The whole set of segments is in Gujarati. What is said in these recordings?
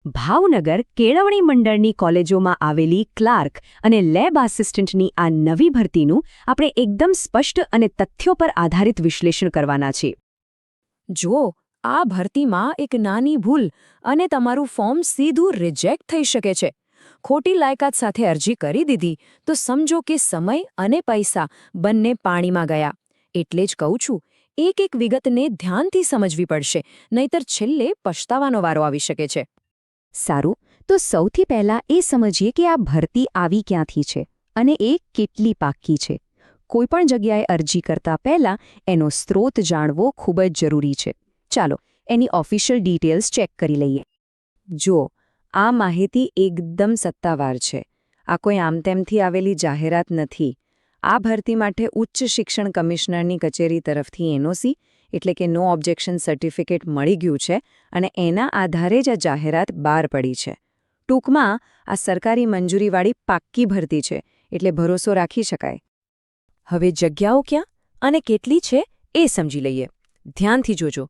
ભાવનગર કેળવણી મંડળની કોલેજોમાં આવેલી ક્લાર્ક અને લેબ આસિસ્ટન્ટની આ નવી ભરતીનું આપણે એકદમ સ્પષ્ટ અને તથ્યો પર આધારિત વિશ્લેષણ કરવાના છે. જુઓ, આ ભરતીમાં એક નાની ભૂલ અને તમારું ફોર્મ સીધું રિજેક્ટ થઈ શકે છે. ખોટી લાયકાત સાથે અરજી કરી દીધી તો સમજો કે સમય અને પૈસા બંને પાણીમાં ગયા. એટલે જ કહું છું, એક એક વિગતને ધ્યાનથી સમજવી પડશે, નહીતર છેલ્લે પછતાવાનો વારો આવી શકે છે. સારું, તો સૌથી પહેલાં એ સમજીએ કે આ ભરતી આવી ક્યાંથી છે અને એ કેટલી પાક્કી છે. કોઈપણ જગ્યાએ અરજી કરતા પહેલાં એનો સ્ત્રોત જાણવો ખૂબ જ જરૂરી છે. ચાલો એની ઓફિશિયલ ડિટેલ્સ ચેક કરી લઈએ. જુઓ, આ માહિતી એકદમ સત્તાવાર છે. આ કોઈ આમતેમથી આવેલી જાહેરાત નથી. આ ભરતી માટે ઉચ્ચ શિક્ષણ કમિશનરની કચેરી તરફથી એનઓસી એટલે કે નો ઓબ્જેક્શન સર્ટિફિકેટ મળી ગયું છે અને એના આધારે જ આ જાહેરાત બહાર પડી છે. ટૂંકમાં આ સરકારી મંજૂરીવાળી પાક્કી ભરતી છે, એટલે ભરોસો રાખી શકાય. હવે જગ્યાઓ ક્યાં અને કેટલી છે એ સમજી લઈએ. ધ્યાનથી જોજો.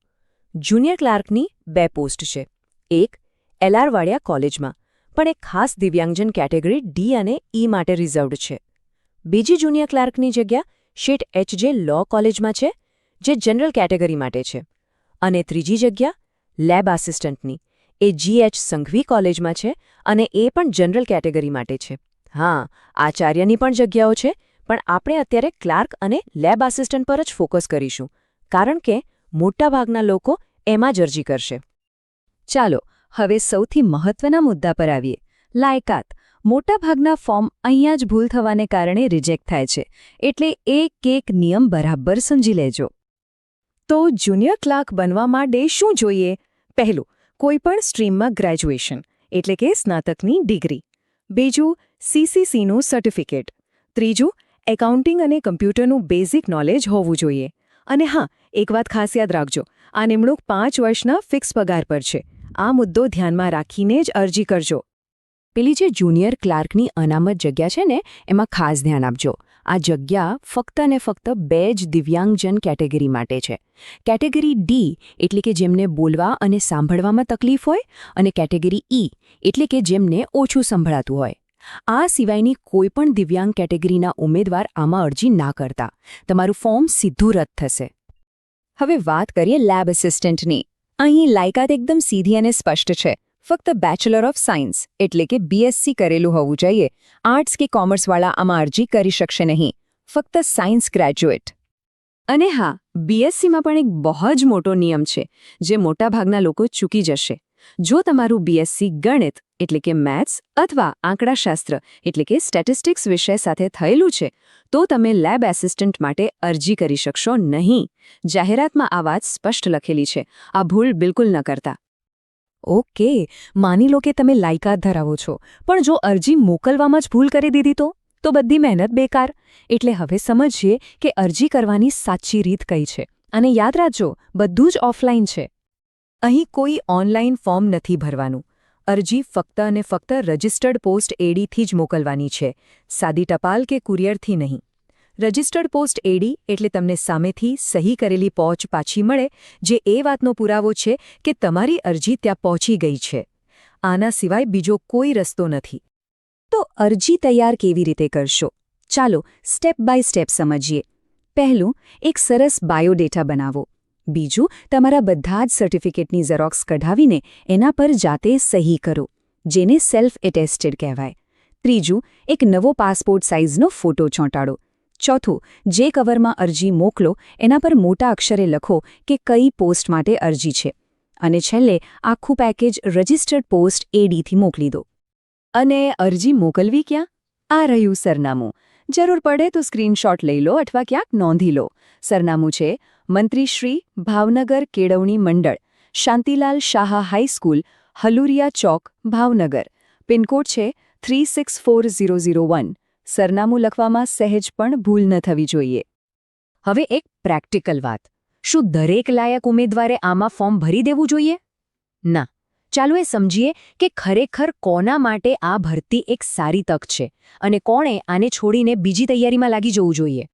જુનિયર ક્લાર્કની 2 પોસ્ટ છે. એક એલઆરવાડિયા કોલેજમાં, પણ એક ખાસ દિવ્યાંગજન કેટેગરી ડી અને ઈ માટે રિઝર્વડ છે. બીજી જુનિયર ક્લાર્કની જગ્યા શેઠ એચજે લો કોલેજમાં છે, જે જનરલ કેટેગરી માટે છે. અને ત્રીજી જગ્યા લેબ આસિસ્ટન્ટની, એ જીએચ સંઘવી કોલેજમાં છે અને એ પણ જનરલ કેટેગરી માટે છે. હા, આચાર્યની પણ જગ્યાઓ છે, પણ આપણે અત્યારે ક્લાર્ક અને લેબ આસિસ્ટન્ટ પર જ ફોકસ કરીશું, કારણ કે મોટાભાગના લોકો એમાં જ અરજી કરશે. ચાલો હવે સૌથી મહત્વના મુદ્દા પર આવીએ. લાયકાત. મોટાભાગના ફોર્મ અહીંયા જ ભૂલ થવાને કારણે રિજેક્ટ થાય છે, એટલે એક નિયમ બરાબર સમજી લેજો. તો જુનિયર ક્લાર્ક બનવા માટે શું જોઈએ? પહેલું, કોઈપણ સ્ટ્રીમમાં ગ્રેજ્યુએશન એટલે કે સ્નાતકની ડિગ્રી. બીજું, સીસીસીનું સર્ટિફિકેટ. ત્રીજું, એકાઉન્ટિંગ અને કમ્પ્યુટરનું બેઝિક નોલેજ હોવું જોઈએ. અને હા, એક વાત ખાસ યાદ રાખજો, આ નિમણૂક 5 વર્ષના ફિક્સ પગાર પર છે. આ મુદ્દો ધ્યાનમાં રાખીને જ અરજી કરજો. પેલી જે જુનિયર ક્લાર્કની અનામત જગ્યા છે ને, એમાં ખાસ ધ્યાન આપજો. આ જગ્યા ફક્ત અને ફક્ત 2 જ દિવ્યાંગજન કેટેગરી માટે છે. કેટેગરી ડી એટલે કે જેમને બોલવા અને સાંભળવામાં તકલીફ હોય, અને કેટેગરી ઈ એટલે કે જેમને ઓછું સંભળાતું હોય. આ સિવાયની કોઈપણ દિવ્યાંગ કેટેગરીના ઉમેદવાર આમાં અરજી ના કરતા. તમારું ફોર્મ સીધું રદ થશે. હવે વાત કરીએ લેબ આસિસ્ટન્ટની. અહીં લાયકાત એકદમ સીધી અને સ્પષ્ટ છે. ફક્ત બેચલર ઓફ સાયન્સ એટલે કે બીએસસી કરેલું હોવું જોઈએ. આર્ટ્સ કે કોમર્સવાળા આમાં અરજી કરી શકશે નહીં. ફક્ત સાયન્સ ગ્રેજ્યુએટ. અને હા, બીએસસીમાં પણ એક બહુ જ મોટો નિયમ છે, જે મોટાભાગના લોકો ચૂકી જશે. જો તમારું બીએસસી ગણિત એટલે કે મેથ્સ અથવા આંકડાશાસ્ત્ર એટલે કે સ્ટેટિસ્ટિક્સ વિષય સાથે થયેલું છે, તો તમે લેબ આસિસ્ટન્ટ માટે અરજી કરી શકશો નહીં. જાહેરાતમાં આ વાત સ્પષ્ટ લખેલી છે. આ ભૂલ બિલકુલ ન કરતા. ઓકે, માની લો કે તમે લાયકાત ધરાવો છો, પણ જો અરજી મોકલવામાં જ ભૂલ કરી દીધી તો બધી મહેનત બેકાર. એટલે હવે સમજીએ કે અરજી કરવાની સાચી રીત કઈ છે. અને યાદ રાખજો, બધું જ ઓફલાઈન છે. અહીં કોઈ ઓનલાઈન ફોર્મ નથી ભરવાનું. અરજી ફક્ત અને ફક્ત રજિસ્ટર્ડ પોસ્ટ એડીથી જ મોકલવાની છે, સાદી ટપાલ કે કુરિયરથી નહીં. રજિસ્ટર્ડ પોસ્ટ એડી એટલે તમને સામેથી સહી કરેલી પહોંચ પાછી મળે, જે એ વાતનો પુરાવો છે કે તમારી અરજી ત્યાં પહોંચી ગઈ છે. આના સિવાય બીજો કોઈ રસ્તો નથી. તો અરજી તૈયાર કેવી રીતે કરશો? ચાલો સ્ટેપ બાય સ્ટેપ સમજીએ. પહેલું, એક સરસ બાયોડેટા બનાવો. બીજું, તમારા બધા જ સર્ટિફિકેટની ઝેરોક્સ કઢાવીને એના પર જાતે સહી કરો, જેને સેલ્ફ એટેસ્ટેડ કહેવાય. ત્રીજું, એક નવો પાસપોર્ટ સાઇઝનો ફોટો ચોંટાડો. ચોથું, જે કવરમાં અરજી મોકલો એના પર મોટા અક્ષરે લખો કે કઈ પોસ્ટ માટે અરજી છે. અને છેલ્લે આખું પેકેજ રજિસ્ટર્ડ પોસ્ટ એડીથી મોકલી દો. અને અરજી મોકલવી ક્યાં? આ રહ્યું સરનામું. જરૂર પડે તો સ્ક્રીનશોટ લઈ લો અથવા ક્યાંક નોંધી લો. સરનામું છે મંત્રીશ્રી, ભાવનગર કેળવણી મંડળ, શાંતિલાલ શાહ હાઈસ્કૂલ, હલુરિયા ચોક, ભાવનગર. પિનકોડ છે 364001. સરનામું લખવામાં સહેજ પણ ભૂલ ન થવી જોઈએ. હવે એક પ્રેક્ટિકલ વાત. શું દરેક લાયક ઉમેદવારે આમાં ફોર્મ ભરી દેવું જોઈએ? ના. ચાલો એ સમજીએ કે ખરેખર કોના માટે આ ભરતી એક સારી તક છે અને કોણે આને છોડીને બીજી તૈયારીમાં લાગી જવું જોઈએ.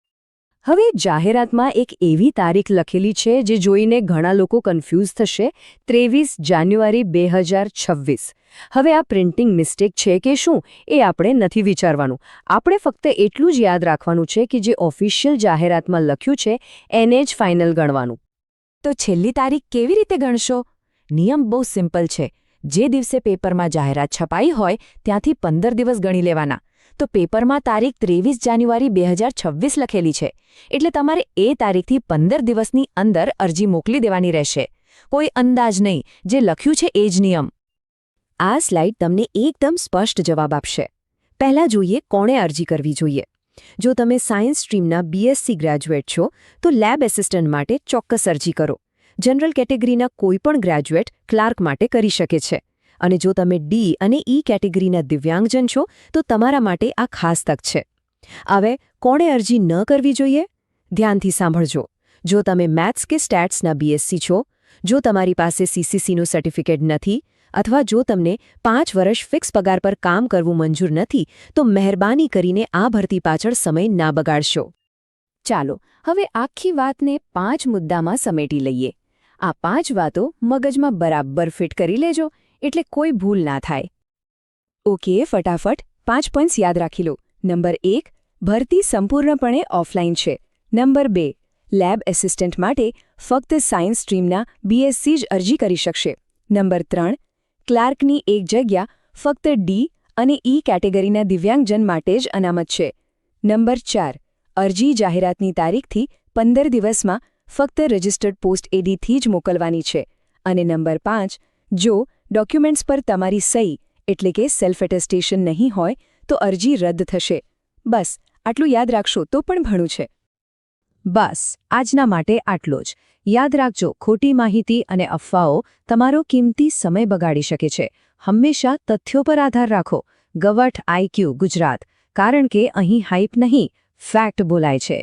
હવે જાહેરાતમાં એક એવી તારીખ લખેલી છે જે જોઈને ઘણા લોકો કન્ફ્યુઝ થશે, 23 જાન્યુઆરી 2026. હવે આ પ્રિન્ટિંગ મિસ્ટેક છે કે શું એ આપણે નથી વિચારવાનું. આપણે ફક્ત એટલું જ યાદ રાખવાનું છે કે જે ઓફિશિયલ જાહેરાતમાં લખ્યું છે એને જ ફાઇનલ ગણવાનું. તો છેલ્લી તારીખ કેવી રીતે ગણશો? નિયમ બહુ સિમ્પલ છે. જે દિવસે પેપરમાં જાહેરાત છપાઈ હોય ત્યાંથી 15 દિવસ ગણી લેવાના. તો પેપરમાં તારીખ 23 જાન્યુઆરી 2026 લખેલી છે, એટલે તમારે એ તારીખથી 15 દિવસની અંદર અરજી મોકલી દેવાની રહેશે. કોઈ અંદાજ નહીં, જે લખ્યું છે એ જ નિયમ. આ સ્લાઇડ તમને એકદમ સ્પષ્ટ જવાબ આપશે. પહેલાં જોઈએ કોણે અરજી કરવી જોઈએ. જો તમે સાયન્સ સ્ટ્રીમના BSc ગ્રેજ્યુએટ છો તો લેબ એસિસ્ટન્ટ માટે ચોક્કસ અરજી કરો. જનરલ કેટેગરીના કોઈપણ ગ્રેજ્યુએટ ક્લાર્ક માટે કરી શકે છે. અને જો તમે D અને E કેટેગરીના દિવ્યાંગજન છો તો તમારા માટે આ ખાસ તક છે. હવે કોણે અરજી ન કરવી જોઈએ? ધ્યાનથી સાંભળજો. જો તમે મેથ્સ કે સ્ટેટ્સના BSc છો, જો તમારી પાસે CCCનું સર્ટિફિકેટ નથી, અથવા જો તમને 5 વર્ષ ફિક્સ પગાર પર કામ કરવું મંજૂર નથી, તો મહેરબાની કરીને આ ભરતી પાછળ સમય ના બગાડશો. ચાલો હવે આખી વાતને 5 મુદ્દામાં સમેટી લઈએ. આ 5 વાતો મગજમાં બરાબર ફિટ કરી લેજો, એટલે કોઈ ભૂલ ના થાય. ઓકે, ફટાફટ 5 પોઈન્ટ્સ યાદ રાખી લો. નંબર 1, ભરતી સંપૂર્ણપણે ઓફલાઈન છે. નંબર 2, લેબ એસિસ્ટન્ટ માટે ફક્ત સાયન્સ સ્ટ્રીમના BSc જ અરજી કરી શકશે. નંબર 3, ક્લાર્કની એક જગ્યા ફક્ત D અને E કેટેગરીના દિવ્યાંગજન માટે જ અનામત છે. નંબર 4, અરજી જાહેરાતની તારીખથી 15 દિવસમાં ફક્ત રજિસ્ટર્ડ પોસ્ટ AD-થી જ મોકલવાની છે. અને નંબર 5, જો ડોક્યુમેન્ટ્સ પર તમારી સહી એટલે કે સેલ્ફ એટેસ્ટેશન નહીં હોય તો અરજી રદ થશે. બસ આટલું યાદ રાખશો તો પણ ઘણું છે. બસ આજના માટે આટલો જ. યાદ રાખજો, ખોટી માહિતી અને અફવાઓ તમારો કિંમતી સમય બગાડી શકે છે. હંમેશા તથ્યો પર આધાર રાખો. ગવટ IQ ગુજરાત, કારણ કે અહીં હાઇપ નહીં, ફેક્ટ બોલાય છે.